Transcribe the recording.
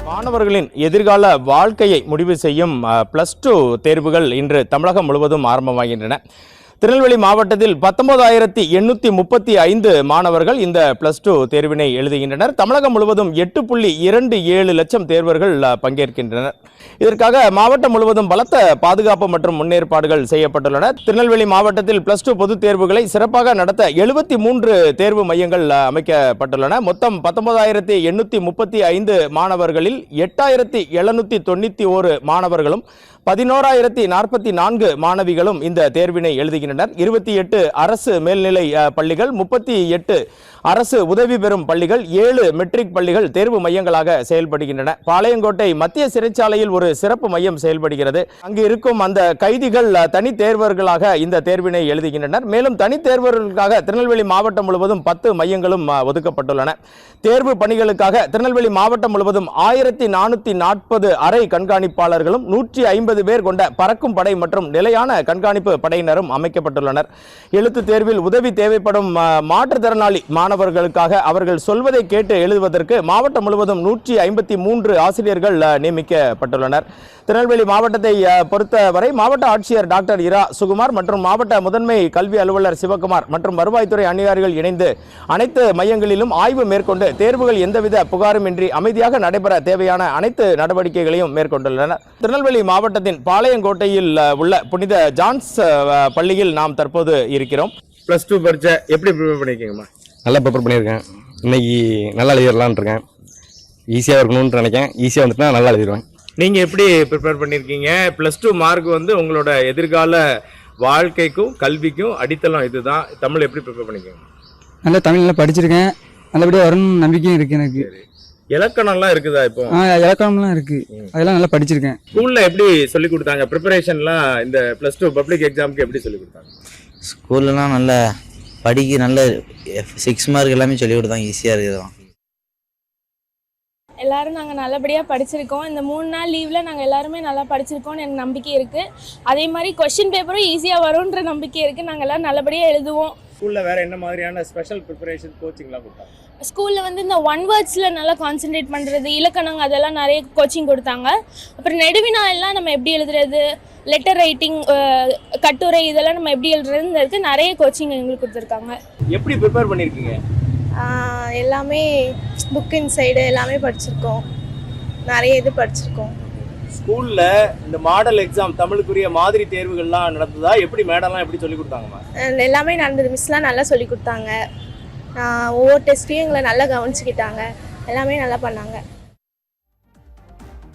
மாணவர்களின் எதிர்கால வாழ்க்கையை முடிவு செய்யும் +2 தேர்வுகள் இன்று தமிழகம் முழுவதும் ஆரம்பமாகின்றன. திருநெல்வேலி மாவட்டத்தில் 19,835 மாணவர்கள் இந்த +2 தேர்வினை எழுதுகின்றனர். தமிழகம் முழுவதும் 8.27 லட்சம் தேர்வர்கள் பங்கேற்கின்றனர். இதற்காக மாவட்டம் முழுவதும் பலத்த பாதுகாப்பு மற்றும் முன்னேற்பாடுகள் செய்யப்பட்டுள்ளன. திருநெல்வேலி மாவட்டத்தில் +2 பொதுத் தேர்வுகளை சிறப்பாக நடத்த 73 தேர்வு மையங்கள் அமைக்கப்பட்டுள்ளன. மொத்தம் 19,835 மாணவர்களில் 8,791 மாணவர்களும் 11,044 மாணவிகளும் இந்த தேர்வினை எழுதுகின்றனர். 28 அரசு மேல்நிலை பள்ளிகள், 38 அரசு உதவி பெறும் பள்ளிகள், 7 மெட்ரிக் பள்ளிகள் தேர்வு மையங்களாக செயல்படுகின்றன. பாளையங்கோட்டை மத்திய சிறைச்சாலையில் ஒரு சிறப்பு மையம் செயல்படுகிறது. அங்கு இருக்கும் அந்த கைதிகள் தனி தேர்வர்களாக இந்த தேர்வினை எழுதுகின்றனர். மேலும் தனி தேர்வர்களுக்காக திருநெல்வேலி மாவட்டம் முழுவதும் 10 மையங்களும் ஒதுக்கப்பட்டுள்ளன. தேர்வு பணிகளுக்காக திருநெல்வேலி மாவட்டம் முழுவதும் 1440 அறை கண்காணிப்பாளர்களும் 150 பேர் கொண்ட பறக்கும் படை மற்றும் நிலையான கண்காணிப்பு படையினரும் அமைக்கப்பட்டுள்ளனர். எழுத்து தேர்வில் உதவி தேவைப்படும் மாற்றுத்திறனாளி மாணவர்களுக்காக அவர்கள் சொல்வதை கேட்டு எழுதுவதற்கு மாவட்டம் முழுவதும் 153 ஆசிரியர்கள் நியமிக்கப்பட்டுள்ளனர். திருநெல்வேலி மாவட்டத்தை பொறுத்தவரை மாவட்ட ஆட்சியர் டாக்டர் இரா சுகுமார் மற்றும் மாவட்ட முதன்மை கல்வி அலுவலர் சிவகுமார் மற்றும் வருவாய்த்துறை அதிகாரிகள் இணைந்து அனைத்து மையங்களிலும் ஆய்வு மேற்கொண்டு தேர்வுகள் எந்தவித புகாரும் இன்றி அமைதியாக நடைபெற தேவையான அனைத்து நடவடிக்கைகளையும் மேற்கொண்டுள்ளனர். திருநெல்வேலி மாவட்டத்தின் பாளையங்கோட்டையில் உள்ள புனித ஜான்ஸ் பள்ளியில் நாம் தற்போது இருக்கிறோம். +2 பரீட்சை எப்படி ப்ரிப்பேர் பண்ணிருக்கீங்கம்மா? நல்லா ப்ரிப்பேர் பண்ணியிருக்கேன். இன்னைக்கு நல்லா எழுதிடலான் இருக்கேன். ஈஸியாக இருக்கணும்னு நினைக்கிறேன். ஈஸியாக வந்துட்டுனா நல்லா எழுதிடுவேன். நீங்கள் எப்படி ப்ரிப்பேர் பண்ணியிருக்கீங்க? +2 மார்க் உங்களோட எதிர்கால வாழ்க்கைக்கும் கல்விக்கும் அடித்தளம் இதுதான். தமிழ் எப்படி ப்ரிப்பேர் பண்ணிருக்கீங்க? நல்லா தமிழ் நல்லா படிச்சிருக்கேன். நல்லபடியாக வரணும்னு நம்பிக்கையும் இருக்கு எனக்கு. இலக்கணம்லாம் இருக்குதா? இப்போ இலக்கணம்லாம் இருக்கு, அதெல்லாம் நல்லா படிச்சிருக்கேன். ஸ்கூல்ல எப்படி சொல்லி கொடுத்தாங்க? ப்ரிப்பரேஷன்லாம் இந்த +2 பப்ளிக் எக்ஸாமுக்கு எப்படி சொல்லி கொடுத்தாங்க? ஸ்கூல்லலாம் நல்ல படிக்க நல்ல 6 மார்க் எல்லாமே சொல்லி கொடுத்தாங்க. ஈஸியாக இருக்குதான். எல்லோரும் நாங்கள் நல்லபடியாக படிச்சிருக்கோம். இந்த 3 நாள் லீவில் நாங்கள் எல்லாருமே நல்லா படிச்சிருக்கோம்னு எனக்கு நம்பிக்கை இருக்குது. அதே மாதிரி கொஸ்டின் பேப்பரும் ஈஸியாக வரும்ன்ற நம்பிக்கை இருக்குது. நாங்கள் எல்லோரும் நல்லபடியாக எழுதுவோம். ஸ்கூலில் வேறு என்ன மாதிரியான ஸ்பெஷல் ப்ரிப்பரேஷன் கோச்சிங்லாம் கொடுத்தாங்க? ஸ்கூலில் இந்த 1 வேர்ட்ஸில் நல்லா கான்சென்ட்ரேட் பண்ணுறது, இலக்கணங்க அதெல்லாம் நிறைய கோச்சிங் கொடுத்தாங்க. அப்புறம் நெடுவினா எல்லாம் நம்ம எப்படி எழுதுறது, லெட்டர் ரைட்டிங், கட்டுரை இதெல்லாம் நம்ம எப்படி எழுதுறதுன்னு நிறைய கோச்சிங் எங்களுக்கு கொடுத்துருக்காங்க. எப்படி ப்ரிப்பேர் பண்ணியிருக்கீங்க? எல்லாமே புக் இன்சைடு எல்லாமே படிச்சிருக்கோம். நிறைய இது படிச்சிருக்கோம். ஸ்கூல்ல இந்த மாடல் எக்ஸாம் தமிழுக்குரிய மாதிரி தேர்வுகள்லாம் நடந்ததா? எப்படி மேடம்லாம் எப்படி சொல்லி கொடுத்தாங்கம்மா? எல்லாமே நடந்தது. மிஸ்லாம் நல்லா சொல்லி கொடுத்தாங்க. ஒவ்வொரு டெஸ்ட்டையும் எங்களை நல்லா கவனிச்சுக்கிட்டாங்க. எல்லாமே நல்லா பண்ணாங்க.